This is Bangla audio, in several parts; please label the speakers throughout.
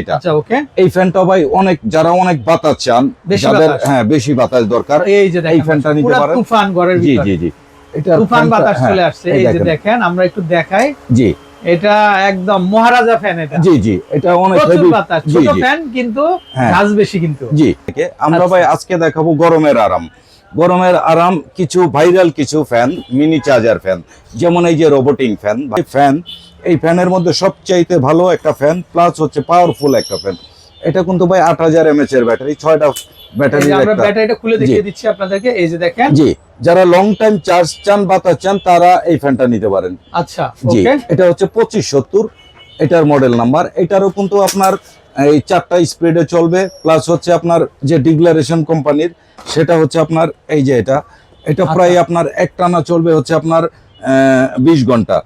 Speaker 1: এটা
Speaker 2: আচ্ছা ওকে।
Speaker 1: এই ফ্যানটা ভাই অনেক যারা অনেক বাতাস চান, যাদের বেশি বাতাস দরকার,
Speaker 2: এই যে
Speaker 1: এই ফ্যানটা নিতে
Speaker 2: পুরো
Speaker 1: পারেন।
Speaker 2: তুফান ঘরের
Speaker 1: জি
Speaker 2: ভিতরে।
Speaker 1: জি জি, এটা
Speaker 2: তুফান বাতাস চলে আসছে। এই যে দেখেন, আমরা একটু দেখাই।
Speaker 1: জি,
Speaker 2: এটা একদম মহারাজা ফ্যান। এটা
Speaker 1: জি জি, এটা অনেক
Speaker 2: প্রচুর
Speaker 1: হেভি
Speaker 2: বাতাস,
Speaker 1: জি
Speaker 2: ছোট
Speaker 1: জি
Speaker 2: ফ্যান কিন্তু
Speaker 1: হ্যাঁ
Speaker 2: ঝাঁজ বেশি কিন্তু।
Speaker 1: জি। আমরা ভাই আজকে দেখাবো গরমের আরাম। গরমের আরাম কিছু ভাইরাল কিছু ফ্যান, মিনি চার্জার ফ্যান, যেমন এই যে রোবোটিং ফ্যান ফ্যান এই ফ্যানের মধ্যে সবচাইতে ভালো একটা ফ্যান, প্লাস হচ্ছে পাওয়ারফুল একটা ফ্যান। এটা কিন্তু ভাই 8000 mAh এর ব্যাটারি, 6টা ব্যাটারি।
Speaker 2: আমরা ব্যাটারিটা খুলে দেখিয়ে দিচ্ছি আপনাদেরকে। এই যে দেখেন।
Speaker 1: জি, যারা লং টাইম চার্জ চান, বাতাস চান, তারা এই ফ্যানটা নিতে পারেন।
Speaker 2: আচ্ছা
Speaker 1: জি,
Speaker 2: ওকে।
Speaker 1: এটা হচ্ছে 2570, এটার মডেল নাম্বার। এটারও কিন্তু আপনার এই 4টা স্পিডে চলবে, প্লাস হচ্ছে আপনার যে ডিক্লারেশন কোম্পানির, সেটা হচ্ছে আপনার এই যে এটা প্রায় আপনার একটানা চলবে হচ্ছে আপনার 20 ঘন্টা,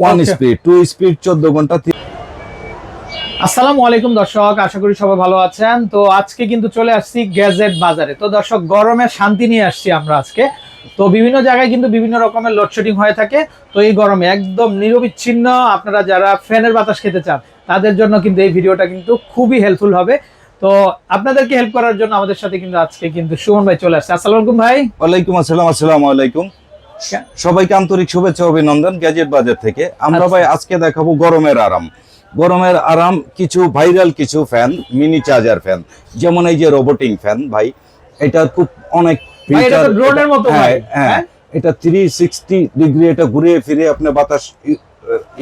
Speaker 1: 1 স্পিড, 2 স্পিড 14 ঘন্টা।
Speaker 2: আসসালামু আলাইকুম দর্শক, আশা করি সবাই ভালো আছেন। তো আজকে কিন্তু চলে আসছি গ্যাজেট বাজারে। তো দর্শক, গরমের শান্তি নিয়ে আসছি আমরা আজকে। তো বিভিন্ন জায়গায় কিন্তু বিভিন্ন রকমের লোডশেডিং হয়ে থাকে। তো এই গরমে একদম নিরবিচ্ছিন্ন আপনারা যারা ফ্যানের বাতাস খেতে চান, তাদের জন্য কিন্তু এই ভিডিওটা কিন্তু খুবই হেল্পফুল হবে। তো আপনাদেরকে হেল্প করার জন্য আমাদের সাথে কিন্তু আজকে কিন্তু সুমন ভাই চলে আসছে। আসসালামু আলাইকুম ভাই।
Speaker 1: ওয়ালাইকুম আসসালাম। আসসালামু আলাইকুম, সবাইকে আন্তরিক শুভেচ্ছা অভিনন্দন গ্যাজেট বাজার থেকে। আমরা ভাই আজকে দেখাবো গরমের আরাম। গরমের আরাম কিছু ভাইরাল কিছু ফ্যান, মিনি চার্জার ফ্যান, যেমন এই যে রোবোটিং ফ্যান ভাই। এটা খুব অনেক ফিচার,
Speaker 2: ড্রোনের মতো ভাই।
Speaker 1: হ্যাঁ, এটা 360 ডিগ্রি এটা ঘুরিয়ে ফিরে আপনি বাতাস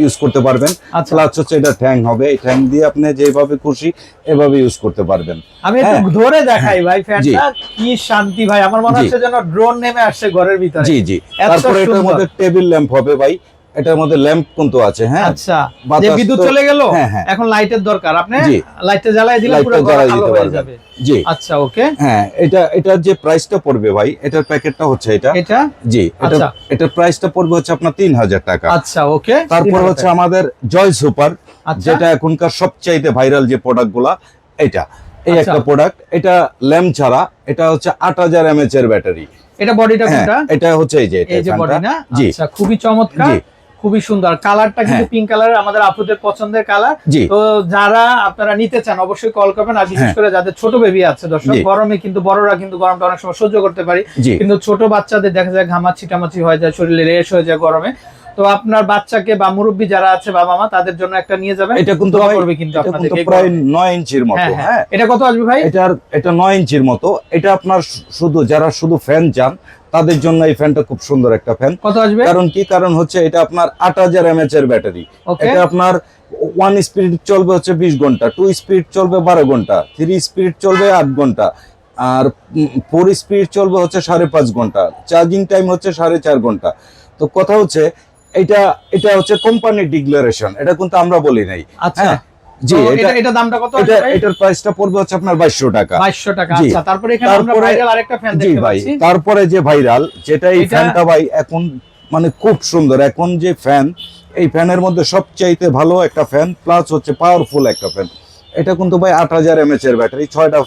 Speaker 1: ইউজ করতে পারবেন। প্লাস হচ্ছে এটা ঠ্যাং হবে, এই ঠ্যাং দিয়ে আপনি যেভাবে খুশি এভাবে ইউজ করতে পারবেন।
Speaker 2: আমি একটু ধরে দেখাই ভাই ফ্যানটা, কি শান্তি ভাই। আমার মনে হচ্ছে যেন ড্রোন নেমে আসছে ঘরের ভিতরে।
Speaker 1: জি জি। তারপরে এটার মধ্যে টেবিল ল্যাম্প হবে ভাই, এটার মধ্যে ল্যাম্প কিন্তু আছে। হ্যাঁ,
Speaker 2: আচ্ছা, যে বিদ্যুৎ চলে গেল, এখন লাইটের দরকার, আপনি লাইটটা জ্বালিয়ে দিলে পুরো ঘর আলো হয়ে যাবে।
Speaker 1: জি,
Speaker 2: আচ্ছা ওকে।
Speaker 1: হ্যাঁ, এটার যে প্রাইসটা পড়বে ভাই, এটার প্যাকেটটা হচ্ছে এটা। জি, এটার প্রাইসটা পড়বে হচ্ছে আপনার 3000 টাকা।
Speaker 2: আচ্ছা ওকে।
Speaker 1: তারপর হচ্ছে আমাদের জয় সুপার, যেটা এখনকার সবচাইতে ভাইরাল যে প্রোডাক্টগুলা, এটা এই একটা প্রোডাক্ট। এটা ল্যাম্প ছাড়া, এটা হচ্ছে 8000 mAh এর ব্যাটারি।
Speaker 2: এটা বডিটা কোনটা?
Speaker 1: এটা হচ্ছে এই যে
Speaker 2: বডি না? আচ্ছা, খুবই চমৎকার, খুবই সুন্দর। কালারটা কিন্তু পিঙ্ক কালার, আমাদের আপুদের পছন্দের কালার। তো যারা আপনারা নিতে চান অবশ্যই কল করবেন। আর বিশেষ করে যাদের ছোট বেবি আছে দর্শক, গরমে কিন্তু বড়রা কিন্তু গরমটা অনেক সময় সহ্য করতে পারি, কিন্তু ছোট বাচ্চাদের দেখা যায় ঘামাচি টামাচি হয়ে যায়, শরীরে রেশ হয়ে যায় গরমে। তো আপনার বাচ্চাকে বা মুরব্বী যারা আছে বাবা মা, তাদের জন্য একটা নিয়ে যাবেন।
Speaker 1: এটা কিন্তু করবে কিন্তু আপনাদেরকে প্রায় 9 ইঞ্চির মতো। হ্যাঁ,
Speaker 2: এটা কত আসবে ভাই?
Speaker 1: এটা 9 ইঞ্চির মতো। এটা আপনার যারা শুধু ফ্যান চান, তাদের জন্য এই ফ্যানটা খুব সুন্দর একটা ফ্যান।
Speaker 2: কত আসবে?
Speaker 1: কারণ হচ্ছে এটা আপনার 8000 mAh এর ব্যাটারি। এটা আপনার 1 স্পিড চলবে হচ্ছে 20 ঘন্টা, 2 স্পিড চলবে 12 ঘন্টা, 3 স্পিড চলবে 8 ঘন্টা, আর 4 স্পিড চলবে হচ্ছে 5.5 ঘন্টা। চার্জিং টাইম হচ্ছে 4.5 ঘন্টা। তো কথা হচ্ছে এটা হচ্ছে কোম্পানির ডিক্লারেশন, এটা কিন্তু আমরা বলি নাই।
Speaker 2: আচ্ছা জি, এটা দামটা কত?
Speaker 1: এটার প্রাইসটা পড়বে হচ্ছে আপনার 2200 টাকা।
Speaker 2: 2200 টাকা। আচ্ছা, তারপরে এখানে আমরা ভাইরাল আরেকটা ফ্যান দেখতে পাচ্ছি।
Speaker 1: তারপরে যে ভাইরাল যেটা, এই ফ্যানটা ভাই এখন মানে খুব সুন্দর। এখন যে ফ্যান, এই ফ্যানের মধ্যে সবচাইতে ভালো একটা ফ্যান, প্লাস হচ্ছে পাওয়ারফুল একটা ফ্যান। এটা কিন্তু ভাই 8000 mAh এর ব্যাটারি, 6টা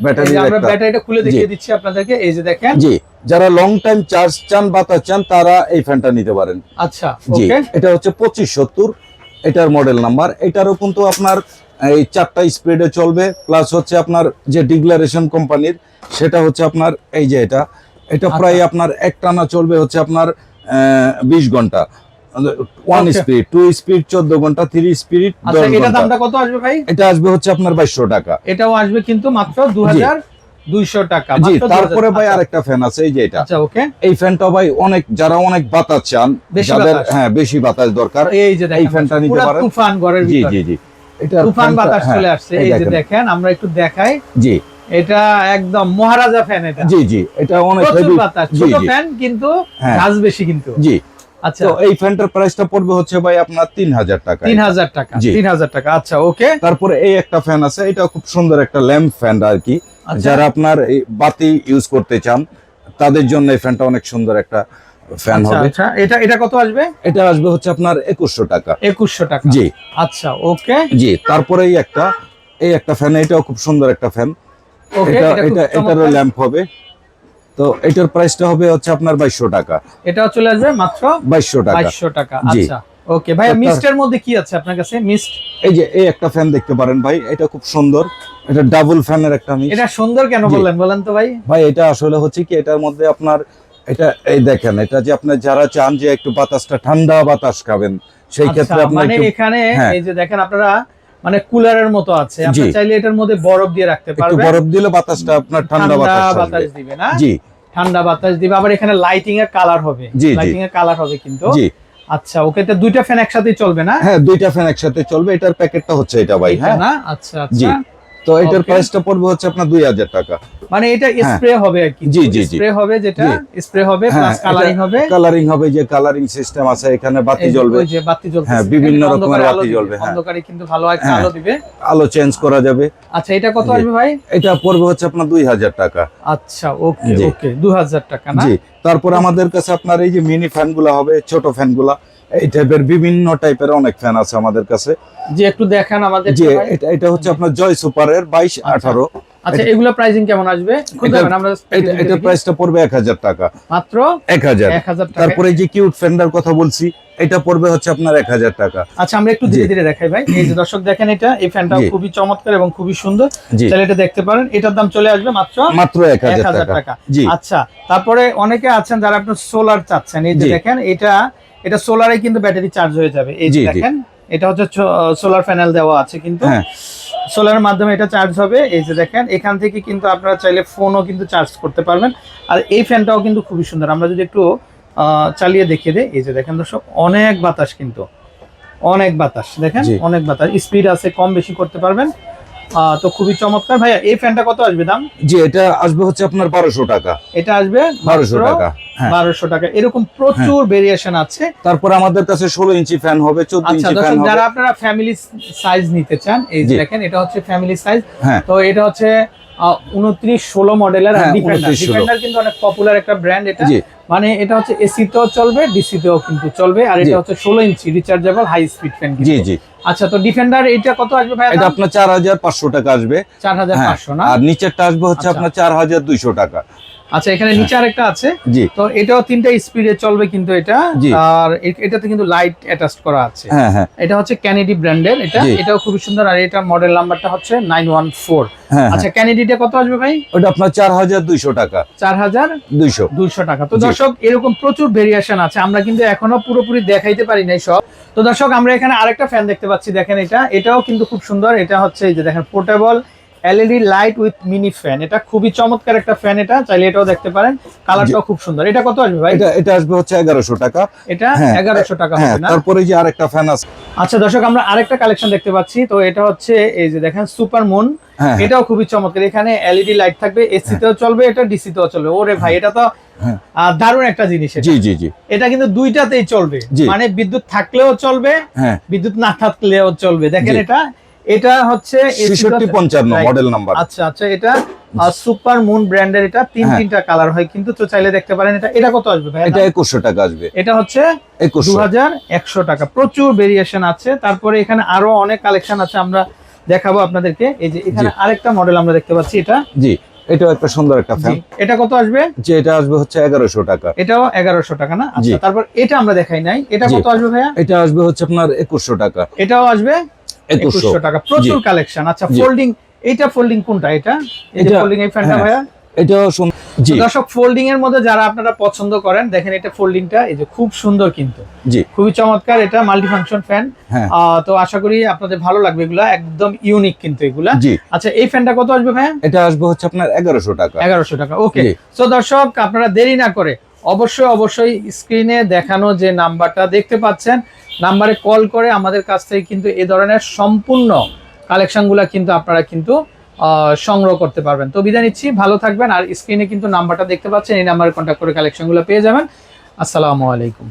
Speaker 1: ব্যাটারি।
Speaker 2: আমরা ব্যাটারিটা খুলে দেখিয়ে দিচ্ছি আপনাদেরকে। এই যে দেখেন।
Speaker 1: জি, যারা লং টাইম চার্জ চান, বাতাস চান, তারা এই ফ্যানটা নিতে পারেন।
Speaker 2: আচ্ছা
Speaker 1: জি,
Speaker 2: ওকে।
Speaker 1: এটা হচ্ছে 2570, এটার মডেল নাম্বার। এটারও কিন্তু আপনার এই 4টা স্পিডে চলবে, প্লাস হচ্ছে আপনার যে ডিক্লারেশন কোম্পানির, সেটা হচ্ছে আপনার এই যে এটা প্রায় আপনার একটানা চলবে হচ্ছে আপনার 20 ঘন্টা, 1 স্পিড, 2 স্পিড 14 ঘন্টা, 3 স্পিড 10 ঘন্টা।
Speaker 2: এটা দামটা কত আসবে ভাই?
Speaker 1: এটা আসবে হচ্ছে আপনার 2200 টাকা।
Speaker 2: এটাও আসবে কিন্তু মাত্র 2200 টাকা।
Speaker 1: জি, তারপরে ভাই আরেকটা ফ্যান আছে, এই যে এটা।
Speaker 2: আচ্ছা ওকে।
Speaker 1: এই ফ্যানটা ভাই যারা অনেক বাতাস চান, যাদের বেশি বাতাস দরকার, এই ফ্যানটা নিতে পারেন।
Speaker 2: পুরো তুফান ঘরের ভিতরে।
Speaker 1: জি জি জি,
Speaker 2: এটা তুফান বাতাস চলে আসছে। এই যে দেখেন, আমরা একটু দেখাই।
Speaker 1: জি,
Speaker 2: এটা একদম মহারাজা ফ্যান। এটা
Speaker 1: জি জি, এটা অনেক
Speaker 2: হেভি বাতাস, ছোট ফ্যান কিন্তু ঝাঁজ বেশি কিন্তু।
Speaker 1: জি,
Speaker 2: আচ্ছা,
Speaker 1: তো এই ফ্যানটার প্রাইসটা পড়বে হচ্ছে ভাই আপনার 3000 টাকা।
Speaker 2: 3000 টাকা। 3000 টাকা। আচ্ছা ওকে।
Speaker 1: তারপরে এই একটা ফ্যান আছে, এটা খুব সুন্দর একটা ল্যাম্প ফ্যান আর কি। যারা আপনার বাতি ইউজ করতে চান, তাদের জন্য এই ফ্যানটা অনেক সুন্দর একটা ফ্যান হবে।
Speaker 2: আচ্ছা, এটা কত আসবে?
Speaker 1: এটা আসবে হচ্ছে আপনার 2100 টাকা।
Speaker 2: 2100 টাকা।
Speaker 1: জি,
Speaker 2: আচ্ছা ওকে।
Speaker 1: জি, তারপরে এই একটা ফ্যান, এটাও খুব সুন্দর একটা ফ্যান। এটারও ল্যাম্প হবে। তো এটার প্রাইসটা হবে হচ্ছে আপনার 2200 টাকা।
Speaker 2: এটাও চলে আসবে মাত্র
Speaker 1: 2200 টাকা।
Speaker 2: 2200 টাকা। আচ্ছা ওকে ভাই, মিস্টের মধ্যে কি আছে আপনার কাছে? মিস্ট
Speaker 1: এই যে এই একটা ফ্যান দেখতে পারেন ভাই, এটা খুব সুন্দর, এটা ডাবল ফ্যানের একটা মিস্ট।
Speaker 2: এটা সুন্দর কেন বলেন তো ভাই?
Speaker 1: ভাই এটা আসলে হচ্ছে কি, এটার মধ্যে আপনার এটা এই দেখেন, এটা যে আপনি যারা চান যে একটু বাতাসটা ঠান্ডা বাতাস খাবেন, সেই ক্ষেত্রে আপনি
Speaker 2: মানে এখানে এই যে দেখেন আপনারা মানে কুলারের মতো আছে, আপনি চাইলে এটার মধ্যে বরফ দিয়ে রাখতে পারবেন,
Speaker 1: একটু বরফ দিলে বাতাসটা আপনার ঠান্ডা বাতাস
Speaker 2: দিবে না?
Speaker 1: জি,
Speaker 2: ঠান্ডা বাতাস দিবে। আবার এখানে লাইটিং এর কালার হবে, লাইটিং এর কালার হবে কিন্তু।
Speaker 1: জি
Speaker 2: আচ্ছা ওকে, তো দুইটা ফ্যান একসাথেই চলবে না?
Speaker 1: হ্যাঁ, দুইটা ফ্যান একসাথে চলবে। এটার প্যাকেটটা হচ্ছে এটা ভাই। হ্যাঁ
Speaker 2: না, আচ্ছা
Speaker 1: জি।
Speaker 2: আচ্ছা,
Speaker 1: তো এটার প্রাইসটা পড়বে হচ্ছে আপনার 2000 টাকা।
Speaker 2: মানে এটা স্প্রে হবে আর কি?
Speaker 1: জি জি জি,
Speaker 2: স্প্রে হবে, যেটা স্প্রে হবে প্লাস কালারিং হবে।
Speaker 1: কালারিং হবে, যে কালারিং সিস্টেম আছে, এখানে বাতি জ্বলবে,
Speaker 2: ওই যে বাতি জ্বলবে,
Speaker 1: হ্যাঁ বিভিন্ন রকমের বাতি জ্বলবে। হ্যাঁ,
Speaker 2: অন্ধকারে কিন্তু ভালো একটা আলো দিবে,
Speaker 1: আলো চেঞ্জ করা যাবে।
Speaker 2: আচ্ছা এটা কত আসবে ভাই?
Speaker 1: এটা পড়বে হচ্ছে আপনার 2000 টাকা।
Speaker 2: আচ্ছা ওকে ওকে, 2000 টাকা না?
Speaker 1: জি। তারপর আমাদের কাছে আপনার এই যে মিনি ফ্যানগুলো হবে, ছোট ফ্যানগুলা, এই টাইপের বিভিন্ন টাইপের অনেক ফ্যান আছে আমাদের কাছে।
Speaker 2: জি একটু দেখান আমাদের।
Speaker 1: জি, এটা হচ্ছে আপনার জয় সুপারের 2218।
Speaker 2: আচ্ছা এগুলা প্রাইসিং কেমন আসবে?
Speaker 1: এটা প্রাইসটা পড়বে 1000 টাকা
Speaker 2: মাত্র।
Speaker 1: 1000
Speaker 2: টাকা।
Speaker 1: তারপরে যে কিউট ফ্যানটার কথা বলছি, এটা পড়বে হচ্ছে আপনার 1000 টাকা।
Speaker 2: আচ্ছা আমরা একটু ধীরে ধীরে দেখাই ভাই। এই যে দর্শক দেখেন, এই ফ্যানটাও খুবই চমৎকার এবং খুবই সুন্দর, তাহলে এটা দেখতে পারেন। এটার দাম চলে আসবে মাত্র 1000 টাকা। আচ্ছা তারপরে অনেকে আছেন যারা আপনার সোলার চাচ্ছেন, এই যে দেখেন এটা সোলারে কিন্তু ব্যাটারি চার্জ হয়ে যাবে। এই যে দেখেন, এটা হচ্ছে সোলার প্যানেল দেওয়া আছে কিন্তু, সোলারের মাধ্যমে এটা চার্জ হবে। এই যে দেখেন, এখান থেকে কিন্তু আপনারা চাইলে ফোনও কিন্তু চার্জ করতে পারবেন। আর এই ফ্যানটাও কিন্তু খুবই সুন্দর। আমরা যদি একটু চালিয়ে দেখিয়ে দিই, এই যে দেখেন দর্শক, অনেক বাতাস কিন্তু, অনেক বাতাস দেখেন, অনেক বাতাস, স্পিড আছে, কম বেশি করতে পারবেন। তো খুবই চমৎকার। ভাইয়া এই ফ্যানটা কত আসবে দাম?
Speaker 1: জি, এটা আসবে হচ্ছে আপনার 1200 টাকা।
Speaker 2: এটা আসবে
Speaker 1: 1200 টাকা।
Speaker 2: 1200 টাকা। এরকম প্রচুর ভেরিয়েশন আছে।
Speaker 1: তারপর আমাদের কাছে 16 ইঞ্চি ফ্যান হবে, 14 ইঞ্চি ফ্যান হবে।
Speaker 2: যারা আপনারা ফ্যামিলি সাইজ নিতে চান, এই যে দেখেন, এটা হচ্ছে ফ্যামিলি সাইজ। তো এটা হচ্ছে 2916 মডেলের ডিফেন্ডার কিন্তু অনেক পপুলার একটা ব্র্যান্ড এটা। মানে এটা হচ্ছে এসি তেও চলবে, ডিসি তেও কিন্তু চলবে। আর এটা হচ্ছে 16 ইঞ্চি রিচার্জেবল হাই স্পিড ফ্যান। জি জি। আচ্ছা তো ডিফেন্ডার এটা কত আসবে ভাই?
Speaker 1: এটা আপনার 4500 টাকা আসবে।
Speaker 2: 4500 না?
Speaker 1: আর নিচেরটা আসবে হচ্ছে আপনার 4200 টাকা।
Speaker 2: আচ্ছা এখানে নিচে আরেকটা আছে। তো এটাও 3টা স্পিডে চলবে কিন্তু এটা। আর এটাতে কিন্তু লাইট অ্যাটাচড করা আছে। এটা হচ্ছে ক্যানেডি ব্র্যান্ডের, এটাও খুব সুন্দর। আর এটা মডেল নাম্বারটা হচ্ছে 914। আচ্ছা ক্যানেডিটা কত আসবে ভাই?
Speaker 1: ওটা আপনার 4200 টাকা।
Speaker 2: 4200 টাকা। তো দর্শক এরকম প্রচুর ভেরিয়েশন আছে, আমরা কিন্তু এখনো পুরোপুরি দেখাইতে পারি নাই সব। তো দর্শক আমরা এখানে আরেকটা ফ্যান দেখতে পাচ্ছি, দেখেন এটাও কিন্তু খুব সুন্দর। এটা হচ্ছে এই যে দেখেন, portable LED light with mini fan. এটা খুবই চমৎকার একটা ফ্যান, এটা চাইলে এটাও দেখতে পারেন। কালারটাও খুব সুন্দর। এটা কত আসবে ভাই?
Speaker 1: এটা আসবে হচ্ছে 1100 টাকা।
Speaker 2: এটা 1100 টাকা হবে না?
Speaker 1: তারপরে যে আরেকটা ফ্যান আছে।
Speaker 2: আচ্ছা দর্শক আমরা আরেকটা কালেকশন দেখতে পাচ্ছি। তো এটা হচ্ছে এই যে দেখেন, সুপার মুন। এটাও খুবই চমৎকার। এখানে এলইডি লাইট থাকবে, এসি তেও চলবে, এটা ডিসি তেও চলবে। ওরে ভাই, এটা তো দারুণ একটা জিনিস।
Speaker 1: জি জি জি।
Speaker 2: এটা কিন্তু দুইটাতেই চলবে, মানে বিদ্যুৎ থাকলেও চলবে, বিদ্যুৎ না থাকলেও চলবে। দেখেন এটা হচ্ছে
Speaker 1: 6655 মডেল নাম্বার।
Speaker 2: আচ্ছা আচ্ছা, এটা সুপার মুন ব্র্যান্ডের। এটা তিনটা কালার হয় কিন্তু, তো চাইলে দেখতে পারেন। এটা কত আসবে ভাই?
Speaker 1: এটা 2100 টাকা আসবে।
Speaker 2: এটা হচ্ছে 2100 টাকা। প্রচুর ভেরিয়েশন আছে। তারপরে এখানে আরো অনেক কালেকশন আছে, আমরা দেখাবো আপনাদেরকে। এই যে এখানে আরেকটা মডেল আমরা দেখতে পাচ্ছি, এটা
Speaker 1: জি, এটাও একটা সুন্দর একটা ফ্যান।
Speaker 2: এটা কত আসবে?
Speaker 1: যে এটা আসবে হচ্ছে 1100 টাকা।
Speaker 2: এটাও 1100 টাকা না? আচ্ছা তারপর এটা আমরা দেখাই নাই, এটা কত আসবে ভাইয়া?
Speaker 1: এটা আসবে হচ্ছে আপনার 2100 টাকা।
Speaker 2: এটাও আসবে 2100 টাকা। প্রচুর কালেকশন। আচ্ছা ফোল্ডিং, এইটা ফোল্ডিং কোনটা? এটা এই যে ফোল্ডিং এই ফ্যানটা ভাইয়া,
Speaker 1: এটাও জি।
Speaker 2: দর্শক ফোল্ডিং এর মধ্যে যারা আপনারা পছন্দ করেন, দেখেন এটা ফোল্ডিংটা, এই যে খুব সুন্দর কিন্তু,
Speaker 1: জি
Speaker 2: খুবই চমৎকার। এটা মাল্টি ফাংশন ফ্যান। তো আশা করি আপনাদের ভালো লাগবে, এগুলা একদম ইউনিক কিন্তু এগুলা। আচ্ছা এই ফ্যানটা কত আসবে ভাইয়া?
Speaker 1: এটা আসবে হচ্ছে আপনার 1100 টাকা।
Speaker 2: 1100 টাকা। ওকে। সো দর্শক আপনারা দেরি না করে অবশ্যই স্ক্রিনে দেখানো যে নাম্বারটা দেখতে পাচ্ছেন, নাম্বারে কল করে আমাদের কাছ থেকে কিন্তু এই ধরনের সম্পূর্ণ কালেকশনগুলা কিন্তু আপনারা কিন্তু সংগ্রহ করতে পারবেন। তো বিদায় নিচ্ছি, ভালো থাকবেন। আর স্ক্রিনে কিন্তু নাম্বারটা দেখতে পাচ্ছেন, এই নাম্বারে কন্ট্যাক্ট করে কালেকশনগুলো পেয়ে যাবেন। আসসালামু আলাইকুম।